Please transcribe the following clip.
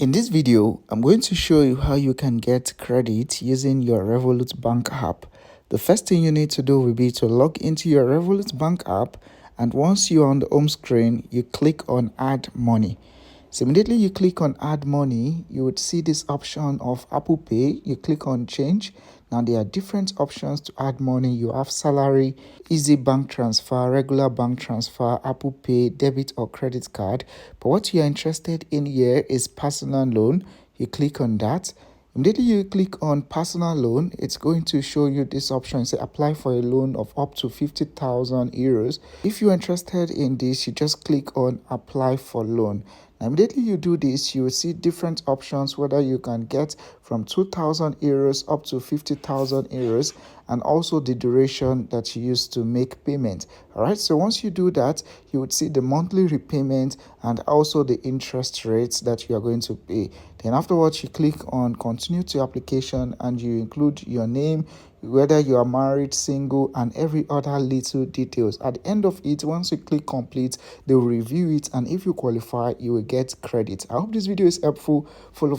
In this video, I'm going to show you how you can get credit using your Revolut Bank app. The first thing you need to do will be to log into your Revolut Bank app, and once you're on the home screen, you click on Add Money. So immediately you click on Add Money, you would see this option of Apple Pay. You click on Change. Now there are different options to add money. You have salary, easy bank transfer, regular bank transfer, Apple Pay, debit or credit card. But what you are interested in here is personal loan. You click on that. Immediately you click on personal loan, it's going to show you this option. Say apply for a loan of up to 50,000 euros. If you're interested in this, you just click on apply for loan. Now, immediately you do this, you will see different options, whether you can get from 2,000 euros up to 50,000 euros, and also the duration that you use to make payment. All right, so once you do that, you would see the monthly repayment and also the interest rates that you are going to pay. Then afterwards, you click on continue to application and you include your name, whether you are married, single, and every other little details. At the end of it, once you click complete, they will review it, and if you qualify, you will get credit. I hope this video is helpful. Follow